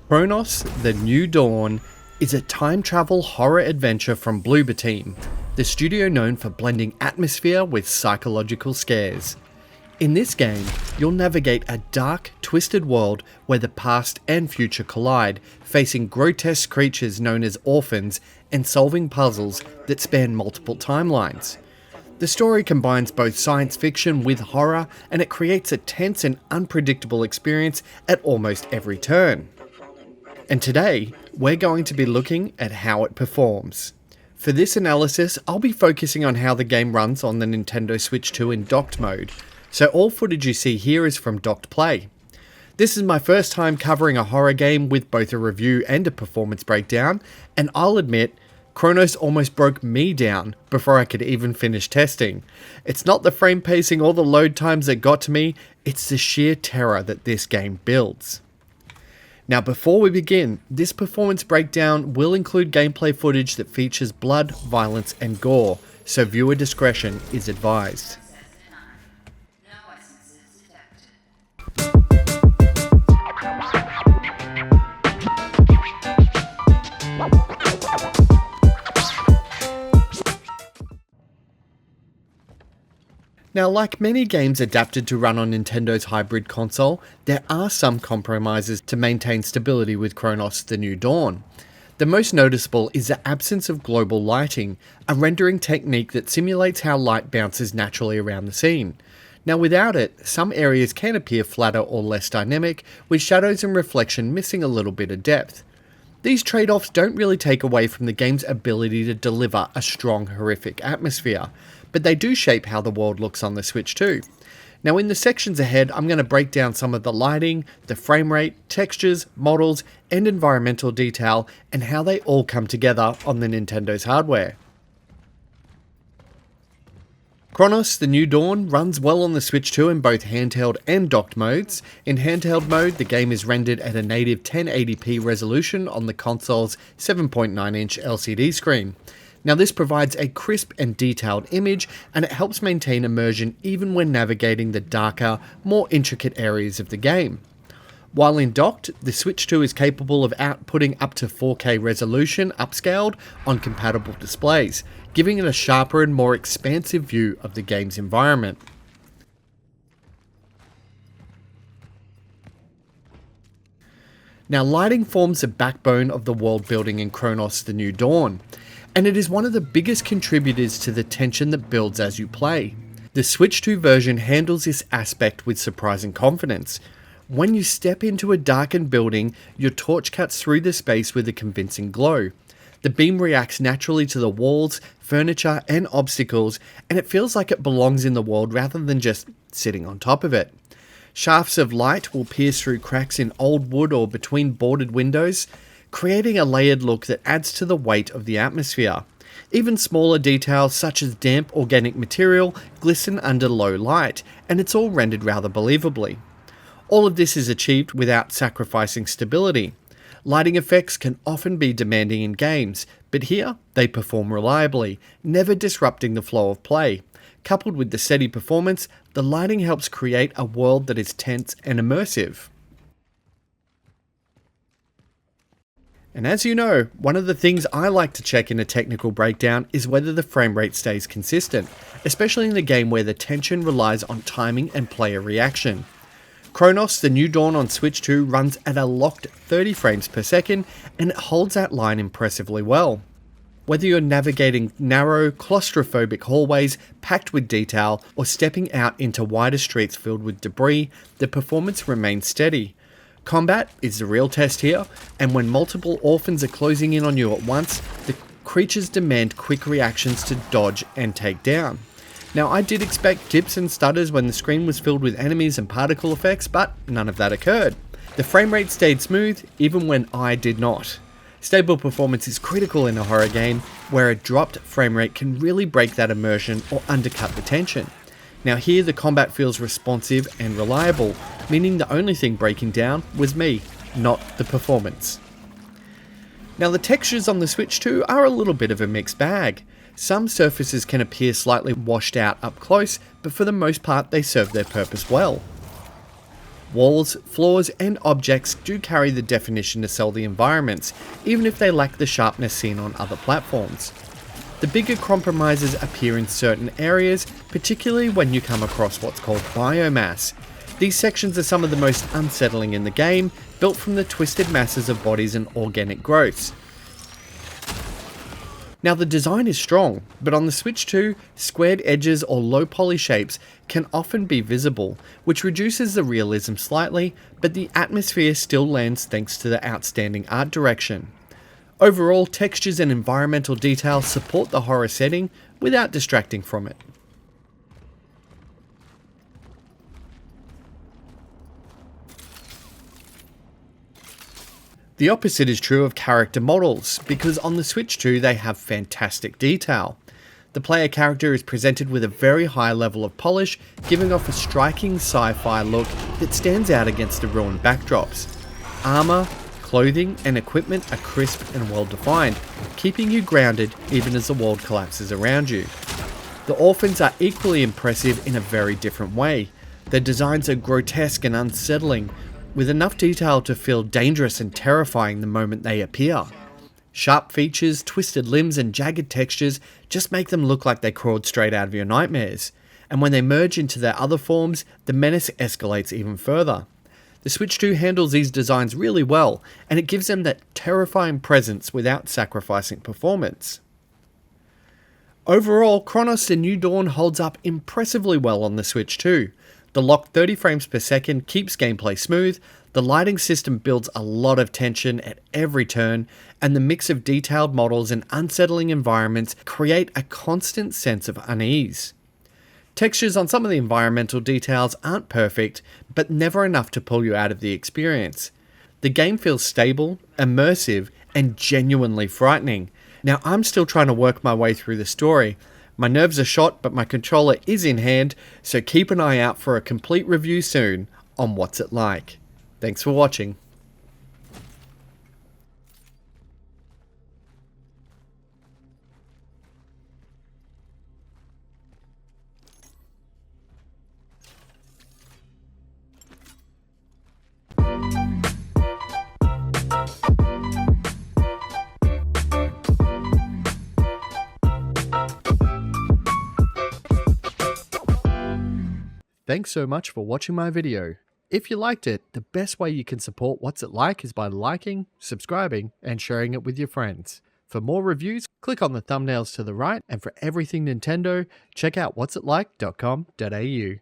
Chronos, The New Dawn is a time travel horror adventure from Bloober Team, the studio known for blending atmosphere with psychological scares. In this game, you'll navigate a dark, twisted world where the past and future collide, facing grotesque creatures known as Orphans and solving puzzles that span multiple timelines. The story combines both science fiction with horror, and it creates a tense and unpredictable experience at almost every turn. And today, we're going to be looking at how it performs. For this analysis, I'll be focusing on how the game runs on the Nintendo Switch 2 in docked mode, so all footage you see here is from docked play. This is my first time covering a horror game with both a review and a performance breakdown, and I'll admit, Cronos almost broke me down before I could even finish testing. It's not the frame pacing or the load times that got to me, it's the sheer terror that this game builds. Now before we begin, this performance breakdown will include gameplay footage that features blood, violence and gore, so viewer discretion is advised. Now, like many games adapted to run on Nintendo's hybrid console, there are some compromises to maintain stability with Cronos: The New Dawn. The most noticeable is the absence of global lighting, a rendering technique that simulates how light bounces naturally around the scene. Now without it, some areas can appear flatter or less dynamic, with shadows and reflection missing a little bit of depth. These trade-offs don't really take away from the game's ability to deliver a strong, horrific atmosphere, but they do shape how the world looks on the Switch 2. Now in the sections ahead, I'm going to break down some of the lighting, the frame rate, textures, models, and environmental detail, and how they all come together on the Nintendo's hardware. Cronos: The New Dawn runs well on the Switch 2 in both handheld and docked modes. In handheld mode, the game is rendered at a native 1080p resolution on the console's 7.9-inch LCD screen. Now this provides a crisp and detailed image, and it helps maintain immersion even when navigating the darker, more intricate areas of the game. While in docked, the Switch 2 is capable of outputting up to 4K resolution upscaled on compatible displays, giving it a sharper and more expansive view of the game's environment. Now lighting forms the backbone of the world building in Cronos: The New Dawn, and it is one of the biggest contributors to the tension that builds as you play. The Switch 2 version handles this aspect with surprising confidence. When you step into a darkened building, your torch cuts through the space with a convincing glow. The beam reacts naturally to the walls, furniture, and obstacles, and it feels like it belongs in the world rather than just sitting on top of it. Shafts of light will pierce through cracks in old wood or between boarded windows, creating a layered look that adds to the weight of the atmosphere. Even smaller details such as damp organic material glisten under low light, and it's all rendered rather believably. All of this is achieved without sacrificing stability. Lighting effects can often be demanding in games, but here they perform reliably, never disrupting the flow of play. Coupled with the steady performance, the lighting helps create a world that is tense and immersive. And as you know, one of the things I like to check in a technical breakdown is whether the frame rate stays consistent, especially in a game where the tension relies on timing and player reaction. Cronos: The New Dawn on Switch 2 runs at a locked 30 frames per second, and it holds that line impressively well. Whether you're navigating narrow, claustrophobic hallways packed with detail, or stepping out into wider streets filled with debris, the performance remains steady. Combat is the real test here, and when multiple orphans are closing in on you at once, the creatures demand quick reactions to dodge and take down. Now I did expect dips and stutters when the screen was filled with enemies and particle effects, but none of that occurred. The frame rate stayed smooth, even when I did not. Stable performance is critical in a horror game, where a dropped frame rate can really break that immersion or undercut the tension. Now here the combat feels responsive and reliable, meaning the only thing breaking down was me, not the performance. Now the textures on the Switch 2 are a little bit of a mixed bag. Some surfaces can appear slightly washed out up close, but for the most part they serve their purpose well. Walls, floors, and objects do carry the definition to sell the environments, even if they lack the sharpness seen on other platforms. The bigger compromises appear in certain areas, particularly when you come across what's called biomass. These sections are some of the most unsettling in the game, built from the twisted masses of bodies and organic growths. Now the design is strong, but on the Switch 2, squared edges or low poly shapes can often be visible, which reduces the realism slightly, but the atmosphere still lands thanks to the outstanding art direction. Overall, textures and environmental detail support the horror setting without distracting from it. The opposite is true of character models, because on the Switch 2 they have fantastic detail. The player character is presented with a very high level of polish, giving off a striking sci-fi look that stands out against the ruined backdrops. Armor, clothing, and equipment are crisp and well defined, keeping you grounded even as the world collapses around you. The Orphans are equally impressive in a very different way. Their designs are grotesque and unsettling, with enough detail to feel dangerous and terrifying the moment they appear. Sharp features, twisted limbs, and jagged textures just make them look like they crawled straight out of your nightmares. And when they merge into their other forms, the menace escalates even further. The Switch 2 handles these designs really well, and it gives them that terrifying presence without sacrificing performance. Overall, Chronos: The New Dawn holds up impressively well on the Switch 2. The locked 30 frames per second keeps gameplay smooth, the lighting system builds a lot of tension at every turn, and the mix of detailed models and unsettling environments create a constant sense of unease. Textures on some of the environmental details aren't perfect, but never enough to pull you out of the experience. The game feels stable, immersive, and genuinely frightening. Now, I'm still trying to work my way through the story. My nerves are shot, but my controller is in hand, so keep an eye out for a complete review soon on What's It Like. Thanks for watching. Thanks so much for watching my video. If you liked it, the best way you can support What's It Like is by liking, subscribing, and sharing it with your friends. For more reviews, click on the thumbnails to the right, and for everything Nintendo, check out whatsItlike.com.au.